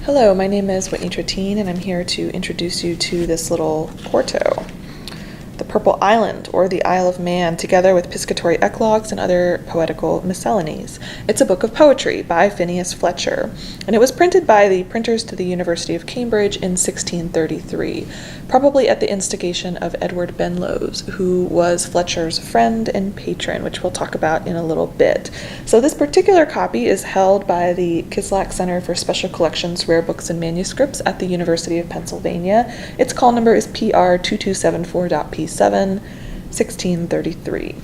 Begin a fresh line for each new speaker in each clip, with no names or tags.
Hello, my name is Whitney Trettien, and I'm here to introduce you to this little quarto, The Purple Island, or the Isle of Man, together with piscatory eclogues and other poetical miscellanies. It's a book of poetry by Phineas Fletcher, and it was printed by the printers to the University of Cambridge in 1633, probably at the instigation of Edward Benlowes, who was Fletcher's friend and patron, which we'll talk about in a little bit. So this particular copy is held by the Kislak Center for Special Collections, Rare Books and Manuscripts at the University of Pennsylvania. Its call number is PR2274 P7, 1633.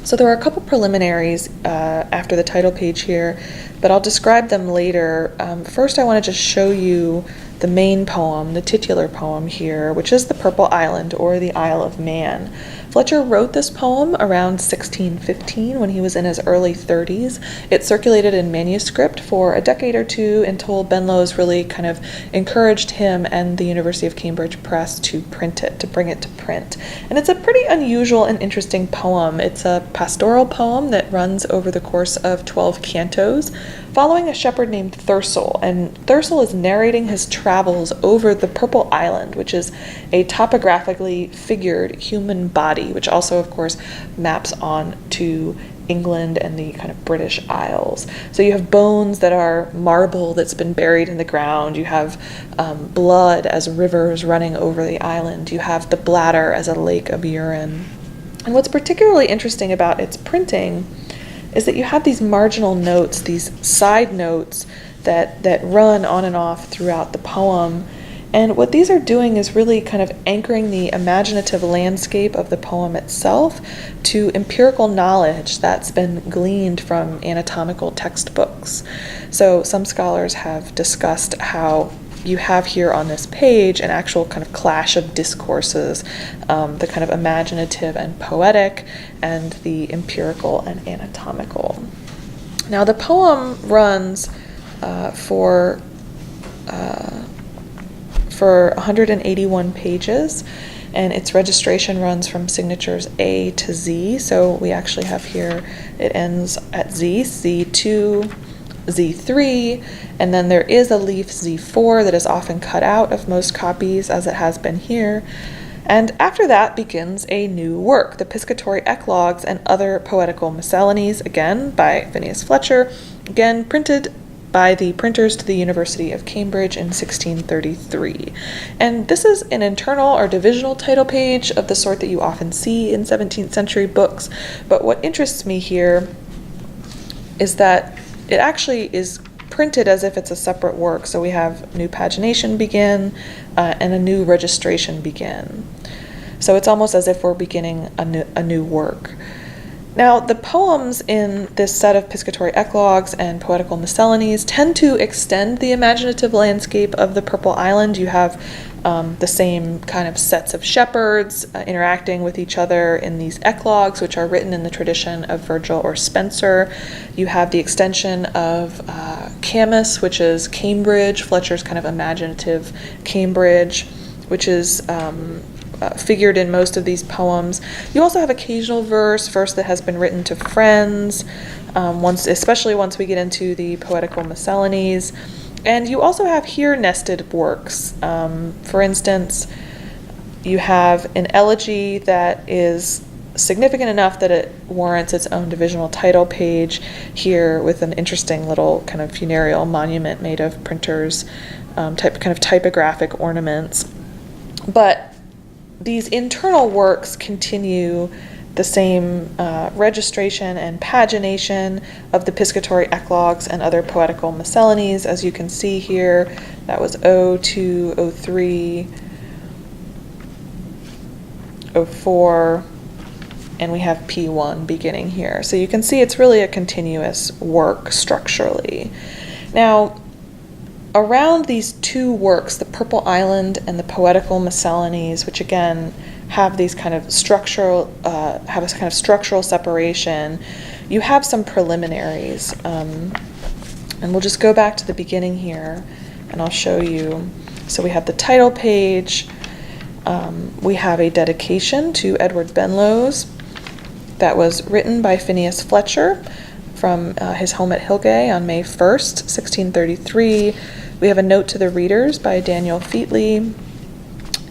So there are a couple preliminaries after the title page here, but I'll describe them later. First, I want to just show you the main poem, the titular poem here, which is The Purple Island, or the Isle of Man. Fletcher wrote this poem around 1615 when he was in his early 30s. It circulated in manuscript for a decade or two until Benlowes really kind of encouraged him and the University of Cambridge Press to print it, to bring it to print. And it's a pretty unusual and interesting poem. It's a pastoral poem that runs over the course of 12 cantos, following a shepherd named Thursil. And Thursil is narrating his travels over the Purple Island, which is a topographically figured human body, which also, of course, maps on to England and the kind of British Isles. So you have bones that are marble that's been buried in the ground. You have blood as rivers running over the island. You have the bladder as a lake of urine. And what's particularly interesting about its printing is that you have these marginal notes, these side notes that run on and off throughout the poem. And what these are doing is really kind of anchoring the imaginative landscape of the poem itself to empirical knowledge that's been gleaned from anatomical textbooks. So some scholars have discussed how you have here on this page an actual kind of clash of discourses, the kind of imaginative and poetic, and the empirical and anatomical. Now the poem runs for 181 pages, and its registration runs from signatures A to Z. So we actually have here, it ends at Z, Z2, Z3, and then there is a leaf Z4 that is often cut out of most copies, as it has been here. And after that begins a new work, the Piscatory Eclogues and Other Poetical Miscellanies, again by Phineas Fletcher, again printed by the printers to the University of Cambridge in 1633. And this is an internal or divisional title page of the sort that you often see in 17th century books. But what interests me here is that it actually is printed as if it's a separate work. So we have new pagination begin and a new registration begin. So it's almost as if we're beginning a new work. Now, the poems in this set of piscatory eclogues and poetical miscellanies tend to extend the imaginative landscape of the Purple Island. You have the same kind of sets of shepherds interacting with each other in these eclogues, which are written in the tradition of Virgil or Spenser. You have the extension of Camus, which is Cambridge, Fletcher's kind of imaginative Cambridge, which is figured in most of these poems. You also have occasional verse that has been written to friends, especially once we get into the poetical miscellanies. And you also have here nested works. For instance, you have an elegy that is significant enough that it warrants its own divisional title page here, with an interesting little kind of funereal monument made of printers, typographic ornaments. But these internal works continue the same registration and pagination of the piscatory eclogues and other poetical miscellanies. As you can see here, that was O2, O3, O4, and we have P1 beginning here. So you can see it's really a continuous work structurally. Now, around these two works, the Purple Island and the poetical miscellanies, which again have these kind of structural, separation, you have some preliminaries. And we'll just go back to the beginning here, and I'll show you. So we have the title page. We have a dedication to Edward Benlowes that was written by Phineas Fletcher from his home at Hillgay on May 1st, 1633. We have a note to the readers by Daniel Featley,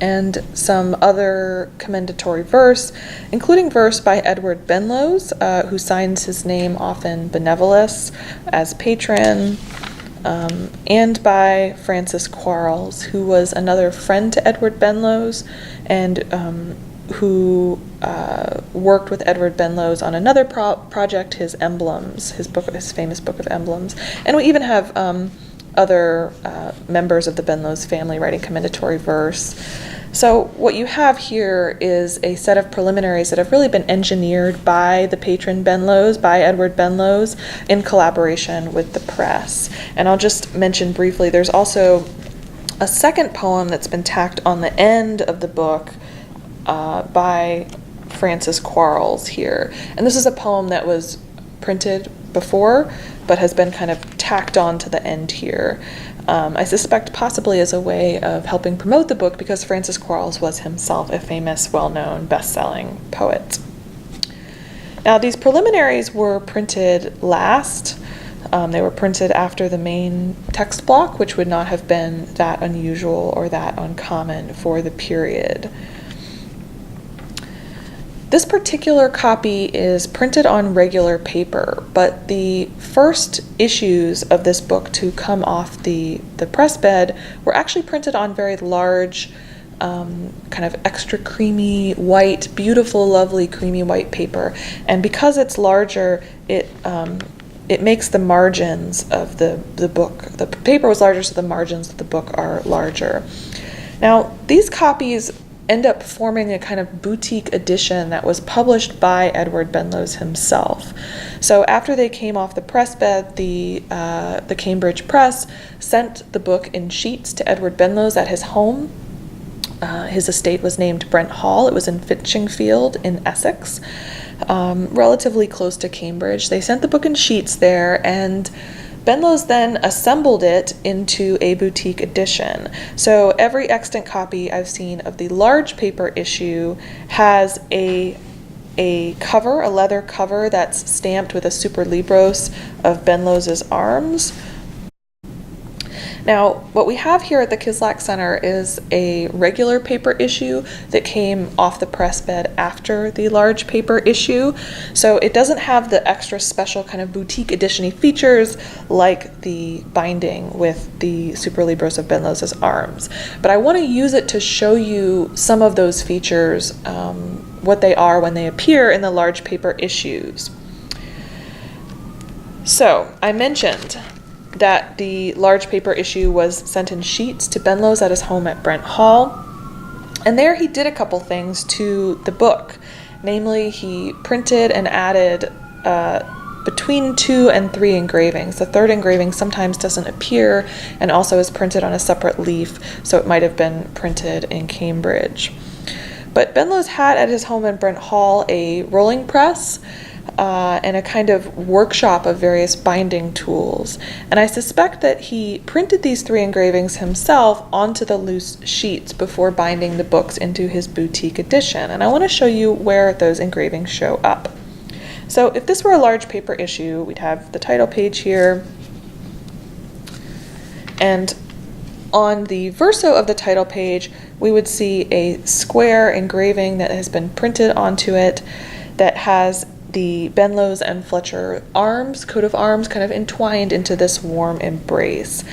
and some other commendatory verse, including verse by Edward Benlowes, who signs his name often Benevolus as patron, and by Francis Quarles, who was another friend to Edward Benlowes, and who worked with Edward Benlowes on another project, his Emblems, his famous book of Emblems. And we even have other members of the Benlowes family writing commendatory verse. So what you have here is a set of preliminaries that have really been engineered by the patron Benlowes, by Edward Benlowes, in collaboration with the press. And I'll just mention briefly, there's also a second poem that's been tacked on the end of the book by Francis Quarles here. And this is a poem that was printed before, but has been kind of tacked on to the end here. I suspect possibly as a way of helping promote the book, because Francis Quarles was himself a famous, well-known, best-selling poet. Now, these preliminaries were printed last. They were printed after the main text block, which would not have been that unusual or that uncommon for the period. This particular copy is printed on regular paper, but the first issues of this book to come off the press bed were actually printed on very large, kind of extra creamy white, beautiful, lovely creamy white paper. And because it's larger, it makes the margins of the book, the paper was larger, so the margins of the book are larger. Now, these copies end up forming a kind of boutique edition that was published by Edward Benlowes himself. So after they came off the press bed, the Cambridge Press sent the book in sheets to Edward Benlowes at his home. His estate was named Brent Hall. It was in Fitchingfield in Essex, relatively close to Cambridge. They sent the book in sheets there, and Benlowes then assembled it into a boutique edition. So every extant copy I've seen of the large paper issue has a cover, a leather cover that's stamped with a superlibros of Benlowes' arms. Now, what we have here at the Kislak Center is a regular paper issue that came off the press bed after the large paper issue. So it doesn't have the extra special kind of boutique edition-y features like the binding with the superlibros of Benlowes' arms. But I want to use it to show you some of those features, what they are when they appear in the large paper issues. So I mentioned that the large paper issue was sent in sheets to Benlowes at his home at Brent Hall. And there he did a couple things to the book. Namely, he printed and added between 2 and 3 engravings. The third engraving sometimes doesn't appear and also is printed on a separate leaf, so it might have been printed in Cambridge. But Benlowes had at his home in Brent Hall a rolling press, and a kind of workshop of various binding tools. And I suspect that he printed these 3 engravings himself onto the loose sheets before binding the books into his boutique edition. And I want to show you where those engravings show up. So if this were a large paper issue, we'd have the title page here. And on the verso of the title page, we would see a square engraving that has been printed onto it that has the Benlowes and Fletcher arms, coat of arms, kind of entwined into this warm embrace.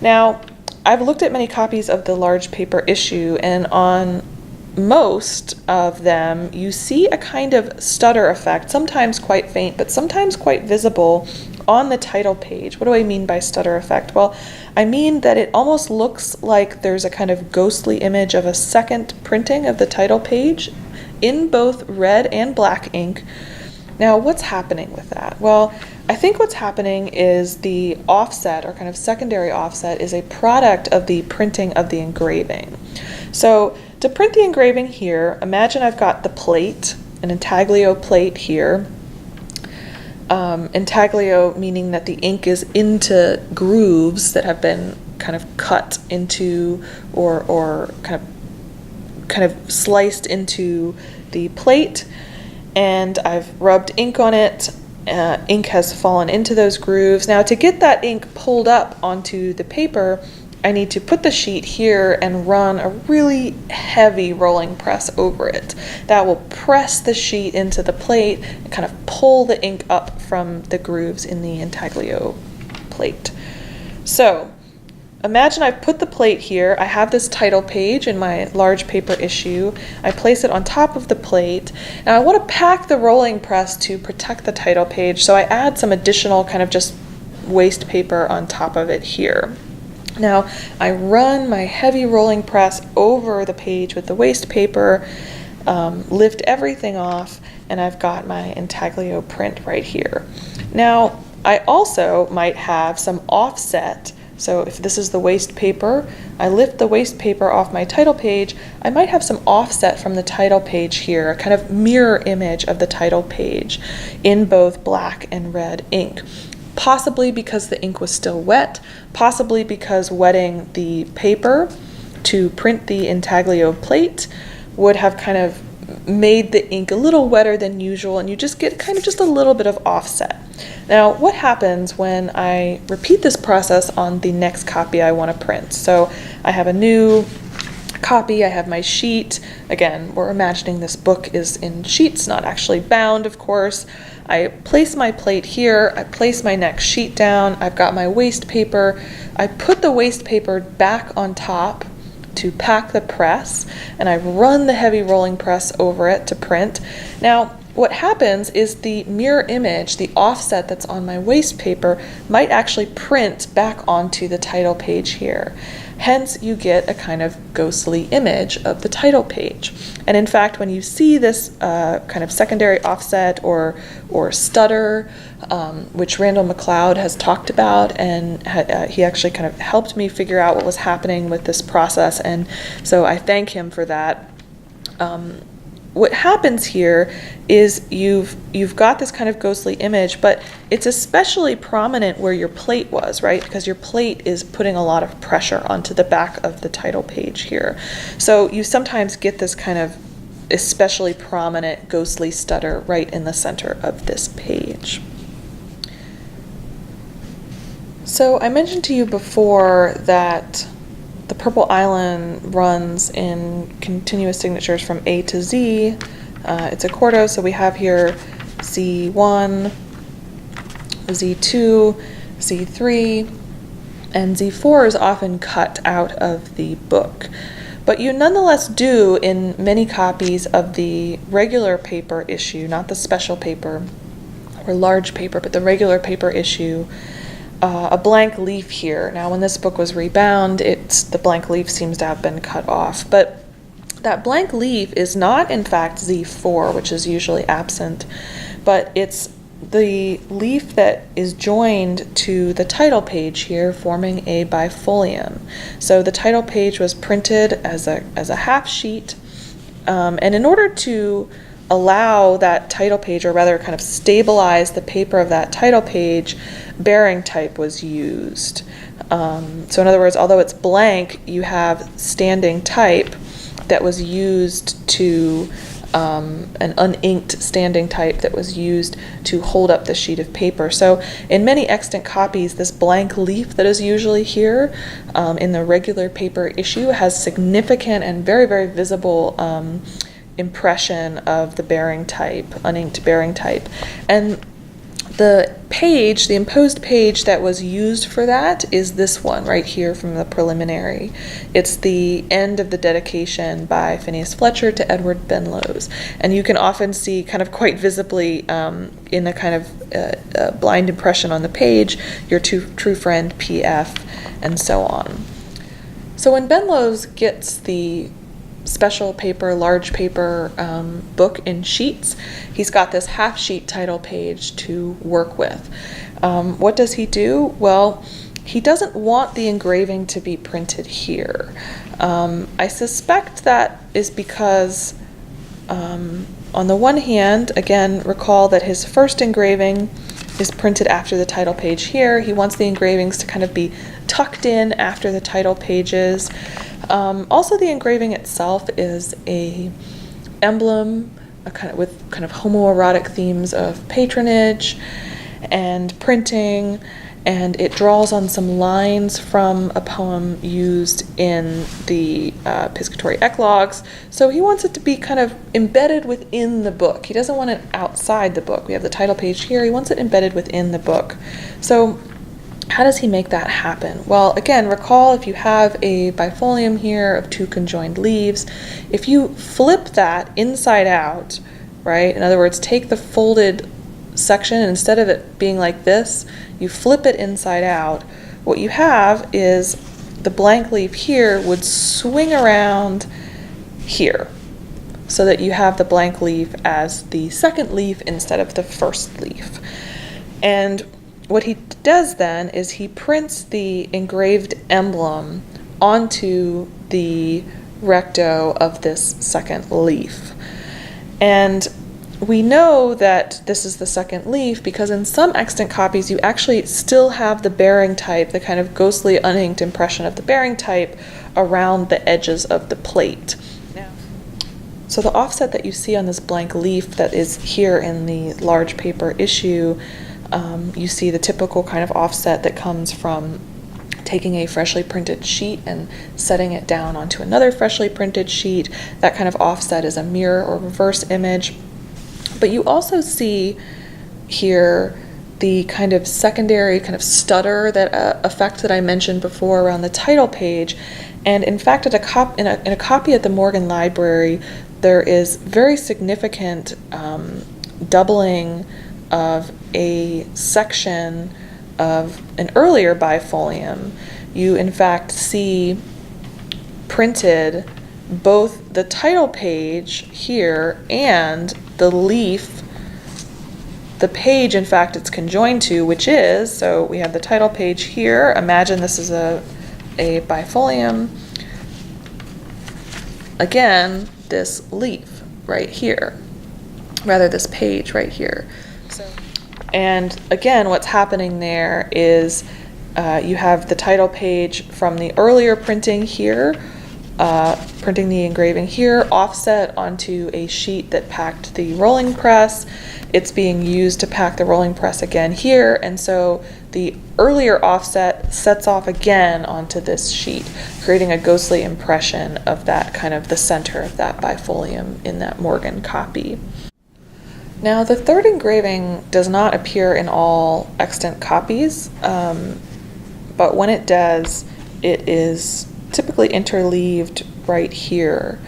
Now, I've looked at many copies of the large paper issue, and on most of them, you see a kind of stutter effect, sometimes quite faint, but sometimes quite visible on the title page. What do I mean by stutter effect? Well, I mean that it almost looks like there's a kind of ghostly image of a second printing of the title page in both red and black ink. Now, what's happening with that? Well, I think what's happening is the offset, or kind of secondary offset, is a product of the printing of the engraving. So to print the engraving here, imagine I've got the plate, an intaglio plate here. Intaglio meaning that the ink is into grooves that have been kind of cut into or kind of sliced into the plate. And I've rubbed ink on it, ink has fallen into those grooves. Now to get that ink pulled up onto the paper, I need to put the sheet here and run a really heavy rolling press over it. That will press the sheet into the plate and kind of pull the ink up from the grooves in the intaglio plate. So imagine I've put the plate here. I have this title page in my large paper issue. I place it on top of the plate. Now I want to pack the rolling press to protect the title page, so I add some additional kind of just waste paper on top of it here. Now I run my heavy rolling press over the page with the waste paper, lift everything off, and I've got my intaglio print right here. Now I also might have some offset. So if this is the waste paper, I lift the waste paper off my title page, I might have some offset from the title page here, a kind of mirror image of the title page in both black and red ink. Possibly because the ink was still wet, possibly because wetting the paper to print the intaglio plate would have kind of made the ink a little wetter than usual, and you just get kind of just a little bit of offset. Now, what happens when I repeat this process on the next copy I want to print? So I have a new copy, I have my sheet. Again, we're imagining this book is in sheets, not actually bound, of course. I place my plate here, I place my next sheet down, I've got my waste paper, I put the waste paper back on top to pack the press, and I run the heavy rolling press over it to print. Now, what happens is the mirror image, the offset that's on my waste paper, might actually print back onto the title page here. Hence, you get a kind of ghostly image of the title page. And in fact, when you see this kind of secondary offset or stutter, which Randall McLeod has talked about, and he actually kind of helped me figure out what was happening with this process, and so I thank him for that. What happens here is you've got this kind of ghostly image, but it's especially prominent where your plate was, right? Because your plate is putting a lot of pressure onto the back of the title page here. So you sometimes get this kind of especially prominent ghostly stutter right in the center of this page. So I mentioned to you before that the Purple Island runs in continuous signatures from A to Z. It's a quarto, so we have here Z1, Z2, Z3, and Z4 is often cut out of the book. But you nonetheless do, in many copies of the regular paper issue, not the special paper or large paper, but the regular paper issue, a blank leaf here. Now, when this book was rebound, the blank leaf seems to have been cut off. But that blank leaf is not, in fact, Z4, which is usually absent, but it's the leaf that is joined to the title page here, forming a bifolium. So the title page was printed as a half sheet, and in order to allow that title page, or rather kind of stabilize the paper of that title page, bearing type was used. So in other words, although it's blank, you have standing type that was used to, an uninked standing type that was used to hold up the sheet of paper. So in many extant copies, this blank leaf that is usually here in the regular paper issue has significant and very, very visible impression of the bearing type, uninked bearing type. And the page, the imposed page that was used for that is this one right here from the preliminary. It's the end of the dedication by Phineas Fletcher to Edward Benlowes. And you can often see kind of quite visibly in a kind of blind impression on the page, your true friend PF, and so on. So when Benlowes gets the special paper, large paper book in sheets, he's got this half sheet title page to work with. What does he do? Well, he doesn't want the engraving to be printed here. I suspect that is because on the one hand, again, recall that his first engraving is printed after the title page here. He wants the engravings to kind of be tucked in after the title pages. Also, the engraving itself is a emblem with kind of homoerotic themes of patronage and printing, and it draws on some lines from a poem used in the Piscatory Eclogues. So he wants it to be kind of embedded within the book. He doesn't want it outside the book. We have the title page here. He wants it embedded within the book. So how does he make that happen? Well, again, recall if you have a bifolium here of 2 conjoined leaves, if you flip that inside out, right? In other words, take the folded section, and instead of it being like this, you flip it inside out, what you have is the blank leaf here would swing around here, so that you have the blank leaf as the second leaf instead of the first leaf. And what he does then is he prints the engraved emblem onto the recto of this second leaf. And we know that this is the second leaf because in some extant copies you actually still have the bearing type, the kind of ghostly uninked impression of the bearing type around the edges of the plate. So the offset that you see on this blank leaf that is here in the large paper issue, you see the typical kind of offset that comes from taking a freshly printed sheet and setting it down onto another freshly printed sheet. That kind of offset is a mirror or reverse image. But you also see here the kind of secondary kind of stutter that effect that I mentioned before around the title page. And in fact, in a copy at the Morgan Library, there is very significant doubling of a section of an earlier bifolium. You in fact see printed both the title page here and the leaf, the page in fact it's conjoined to, which is, so we have the title page here. Imagine this is a bifolium. Again, this leaf right here, rather this page right here. And again, what's happening there is you have the title page from the earlier printing here, printing the engraving here, offset onto a sheet that packed the rolling press. It's being used to pack the rolling press again here, and so the earlier offset sets off again onto this sheet, creating a ghostly impression of that kind of the center of that bifolium in that Morgan copy. Now, the third engraving does not appear in all extant copies, but when it does, it is typically interleaved right here.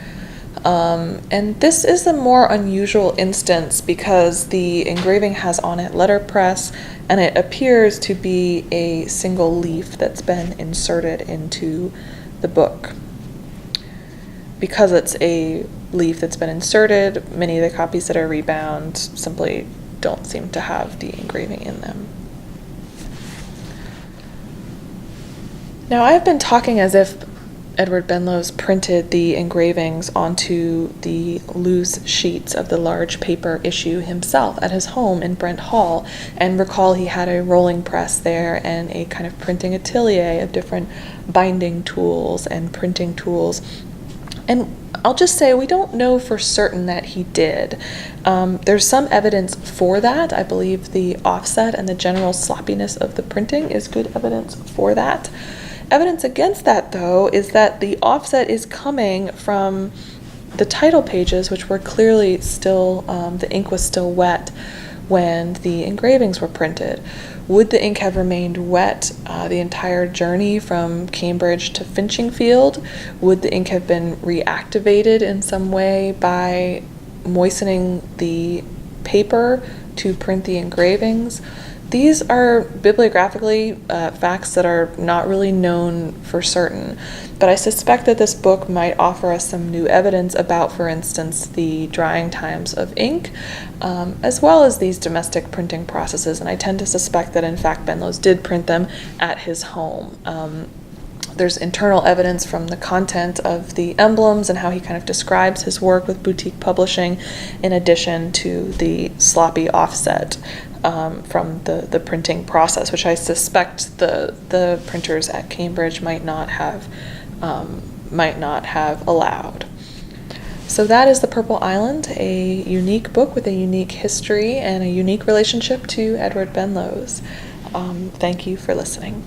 And this is a more unusual instance because the engraving has on it letterpress, and it appears to be a single leaf that's been inserted into the book. Because it's a leaf that's been inserted, many of the copies that are rebound simply don't seem to have the engraving in them. Now, I've been talking as if Edward Benlowes printed the engravings onto the loose sheets of the large paper issue himself at his home in Brent Hall. And recall he had a rolling press there and a kind of printing atelier of different binding tools and printing tools. And I'll just say we don't know for certain that he did. There's some evidence for that. I believe the offset and the general sloppiness of the printing is good evidence for that. Evidence against that, though, is that the offset is coming from the title pages, which were clearly still, the ink was still wet when the engravings were printed. Would the ink have remained wet the entire journey from Cambridge to Finchingfield? Would the ink have been reactivated in some way by moistening the paper to print the engravings? These are bibliographically facts that are not really known for certain, but I suspect that this book might offer us some new evidence about, for instance, the drying times of ink, as well as these domestic printing processes, and I tend to suspect that in fact Benlowes did print them at his home. There's internal evidence from the content of the emblems and how he kind of describes his work with boutique publishing, in addition to the sloppy offset from the printing process, which I suspect the printers at Cambridge might not have allowed. So that is The Purple Island, a unique book with a unique history and a unique relationship to Edward Benlowes. Thank you for listening.